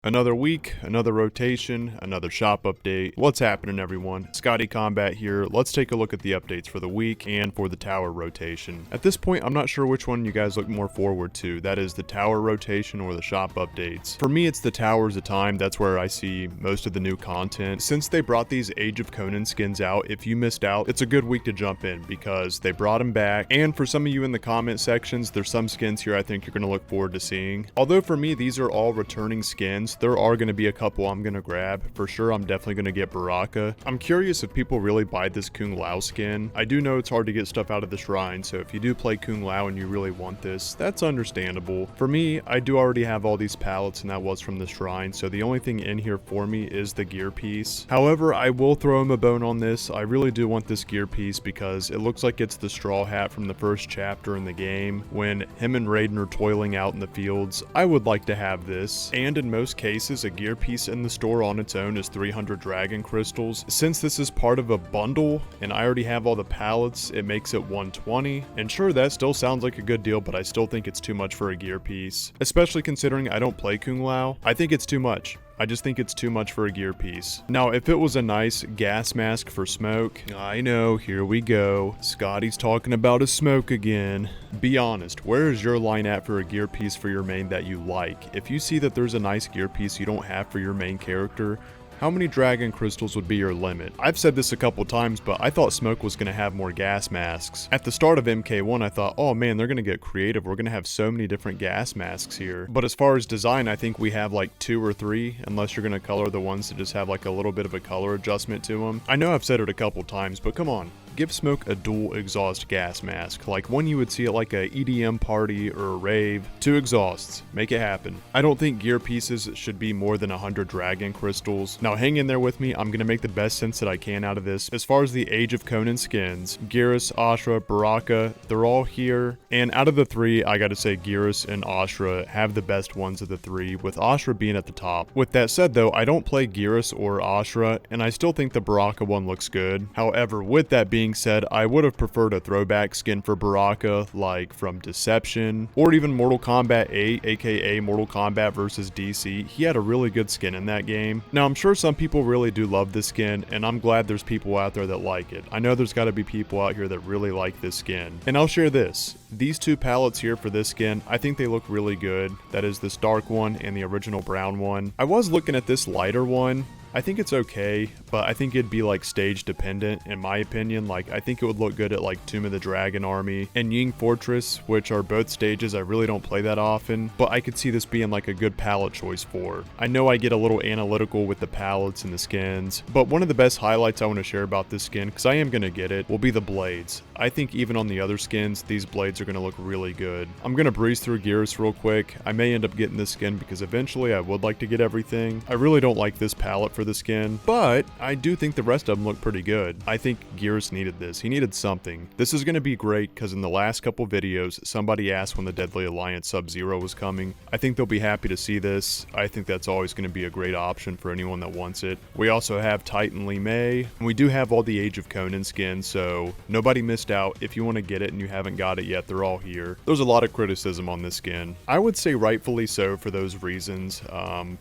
Another week, another rotation, another shop update. What's happening, everyone? Scotty Kombat here. Let's take a look at the updates for the week and for the tower rotation. At this point, I'm not sure which one you guys look more forward to. That is the tower rotation or the shop updates. For me, it's the towers at time. That's where I see most of the new content. Since they brought these Age of Conan skins out, if you missed out, it's a good week to jump in because they brought them back. And for some of you in the comment sections, there's some skins here I think you're going to look forward to seeing. Although for me, these are all returning skins. There are going to be a couple I'm going to grab. For sure, I'm definitely going to get Baraka. I'm curious if people really buy this Kung Lao skin. I do know it's hard to get stuff out of the shrine, so if you do play Kung Lao and you really want this, that's understandable. For me, I do already have all these palettes and that was from the shrine, so the only thing in here for me is the gear piece. However, I will throw him a bone on this. I really do want this gear piece because it looks like it's the straw hat from the first chapter in the game when him and Raiden are toiling out in the fields. I would like to have this, and in most cases, a gear piece in the store on its own is 300 dragon crystals. Since this is part of a bundle and I already have all the pallets, it makes it 120. And sure, that still sounds like a good deal, but I still think it's too much for a gear piece. Especially considering I don't play Kung Lao. I think it's too much. I just think it's too much for a gear piece. Now, if it was a nice gas mask for smoke, I know, here we go. Scotty's talking about a smoke again. Be honest, where is your line at for a gear piece for your main that you like? If you see that there's a nice gear piece you don't have for your main character, how many dragon crystals would be your limit? I've said this a couple times, but I thought Smoke was going to have more gas masks. At the start of MK1, I thought, oh man, they're going to get creative. We're going to have so many different gas masks here. But as far as design, I think we have like 2 or 3, unless you're going to color the ones that just have like a little bit of a color adjustment to them. I know I've said it a couple times, but come on. Give Smoke a dual exhaust gas mask, like one you would see at like a EDM party or a rave. 2 exhausts, make it happen. I don't think gear pieces should be more than 100 dragon crystals. Now hang in there with me, I'm gonna make the best sense that I can out of this. As far as the Age of Conan skins, Geras, Ashra, Baraka, they're all here. And out of the 3, I gotta say Geras and Ashra have the best ones of the 3, with Ashra being at the top. With that said though, I don't play Geras or Ashra, and I still think the Baraka one looks good. However, with that being said, I would have preferred a throwback skin for Baraka, like from Deception, or even Mortal Kombat 8, aka Mortal Kombat vs. DC. He had a really good skin in that game. Now, I'm sure some people really do love this skin, and I'm glad there's people out there that like it. I know there's got to be people out here that really like this skin. And I'll share this. These 2 palettes here for this skin, I think they look really good. That is this dark one and the original brown one. I was looking at this lighter one. I think it's okay, but I think it'd be like stage dependent in my opinion. Like I think it would look good at like Tomb of the Dragon Army and Ying Fortress, which are both stages I really don't play that often, but I could see this being like a good palette choice for. I know I get a little analytical with the palettes and the skins, but one of the best highlights I want to share about this skin, because I am going to get it, will be the blades. I think even on the other skins, these blades are going to look really good. I'm going to breeze through Geras real quick. I may end up getting this skin because eventually I would like to get everything. I really don't like this palette for the skin, but I do think the rest of them look pretty good. I think Geras needed this. He needed something. This is going to be great because in the last couple videos, somebody asked when the Deadly Alliance Sub-Zero was coming. I think they'll be happy to see this. I think that's always going to be a great option for anyone that wants it. We also have Titan Li Mei, and we do have all the Age of Conan skins, so nobody missed out. If you want to get it and you haven't got it yet, they're all here. There's a lot of criticism on this skin. I would say rightfully so for those reasons.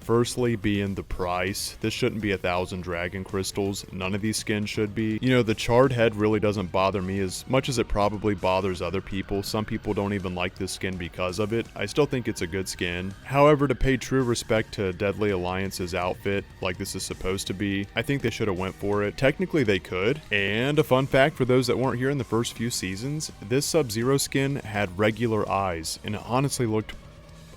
Firstly, being the price. This shouldn't be 1,000 dragon crystals. None of these skins should be. You know, the charred head really doesn't bother me as much as it probably bothers other people. Some people don't even like this skin because of it. I still think it's a good skin. However, to pay true respect to Deadly Alliance's outfit, like this is supposed to be, I think they should have went for it. Technically, they could. And a fun fact for those that weren't here in the first few seasons, this Sub-Zero skin had regular eyes, and it honestly looked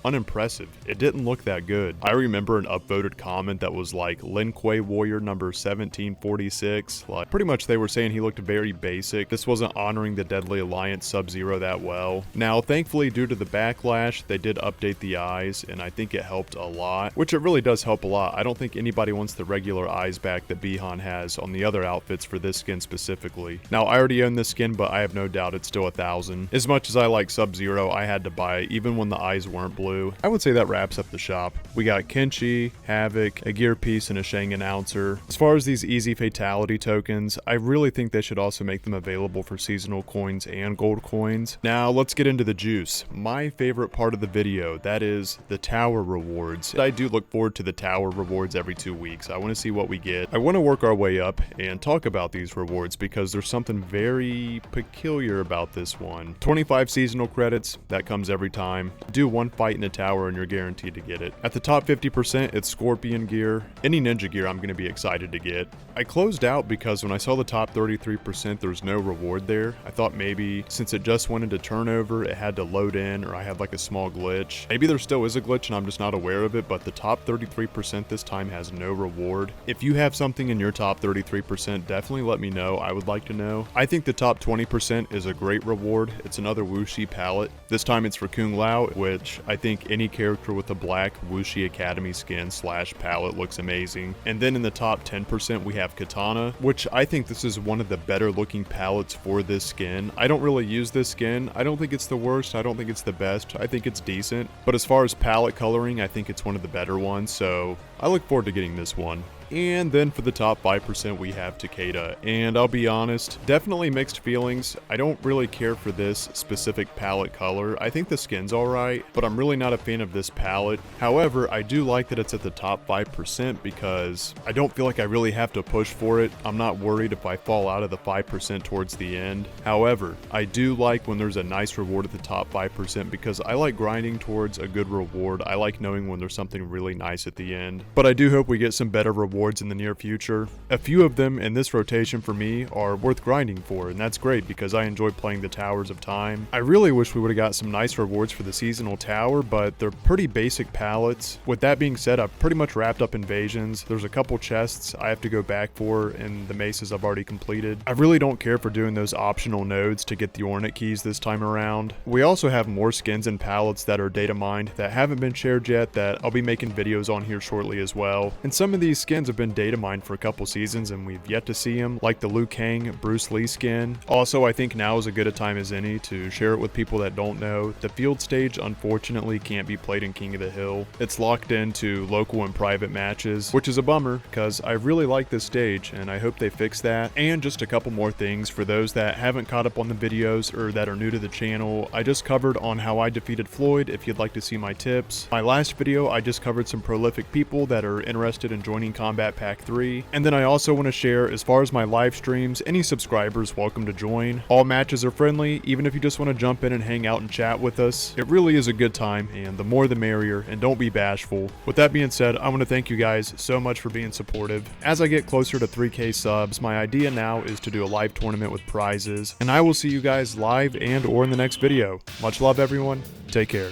unimpressive. It didn't look that good. I remember an upvoted comment that was like Lin Kuei Warrior number 1746. Like pretty much they were saying he looked very basic. This wasn't honoring the Deadly Alliance Sub-Zero that well. Now thankfully due to the backlash they did update the eyes and I think it helped a lot, which it really does help a lot. I don't think anybody wants the regular eyes back that Bihan has on the other outfits for this skin specifically. Now I already own this skin but I have no doubt it's still 1,000. As much as I like Sub-Zero, I had to buy it even when the eyes weren't blue. blue. I would say that wraps up the shop. We got Kenshi, Havoc, a gear piece, and a Shang announcer. As far as these easy fatality tokens, I really think they should also make them available for seasonal coins and gold coins. Now let's get into the juice. My favorite part of the video, that is the tower rewards. I do look forward to the tower rewards every 2 weeks. I want to see what we get. I want to work our way up and talk about these rewards because there's something very peculiar about this one. 25 seasonal credits, that comes every time. Do one fight in a tower and you're guaranteed to get it. At the top 50%, it's Scorpion gear. Any ninja gear I'm going to be excited to get. I closed out because when I saw the top 33%, there's no reward there. I thought maybe since it just went into turnover, it had to load in, or I had like a small glitch. Maybe there still is a glitch and I'm just not aware of it, but the top 33% this time has no reward. If you have something in your top 33%, definitely let me know. I would like to know. I think the top 20% is a great reward. It's another Wuxi palette. This time it's for Kung Lao, which I think any character with a black Wuxi Academy skin / palette looks amazing. And then in the top 10% we have Katana, which I think this is one of the better looking palettes for this skin. I don't really use this skin. I don't think it's the worst. I don't think it's the best. I think it's decent. But as far as palette coloring, I think it's one of the better ones. So I look forward to getting this one. And then for the top 5% we have Takeda, and I'll be honest, definitely mixed feelings. I don't really care for this specific palette color. I think the skin's alright, but I'm really not a fan of this palette. However, I do like that it's at the top 5% because I don't feel like I really have to push for it. I'm not worried if I fall out of the 5% towards the end. However, I do like when there's a nice reward at the top 5% because I like grinding towards a good reward. I like knowing when there's something really nice at the end. But I do hope we get some better rewards in the near future. A few of them in this rotation for me are worth grinding for, and that's great because I enjoy playing the Towers of Time. I really wish we would have got some nice rewards for the seasonal tower, but they're pretty basic palettes. With that being said, I've pretty much wrapped up invasions. There's a couple chests I have to go back for in the maces I've already completed. I really don't care for doing those optional nodes to get the Ornate keys this time around. We also have more skins and palettes that are data mined that haven't been shared yet that I'll be making videos on here shortly as well. And some of these skins have been data mined for a couple seasons and we've yet to see them, like the Liu Kang Bruce Lee skin. Also, I think now is as good a time as any to share it with people that don't know. The field stage unfortunately can't be played in King of the Hill. It's locked into local and private matches, which is a bummer because I really like this stage and I hope they fix that. And just a couple more things for those that haven't caught up on the videos or that are new to the channel. I just covered on how I defeated Floyd if you'd like to see my tips. My last video, I just covered some prolific people that are interested in joining Kombat Pack 3. And then I also want to share, as far as my live streams, any subscribers welcome to join. All matches are friendly, even if you just want to jump in and hang out and chat with us. It really is a good time, and the more the merrier, and don't be bashful. With that being said, I want to thank you guys so much for being supportive. As I get closer to 3K subs, my idea now is to do a live tournament with prizes, and I will see you guys live and or in the next video. Much love everyone, take care.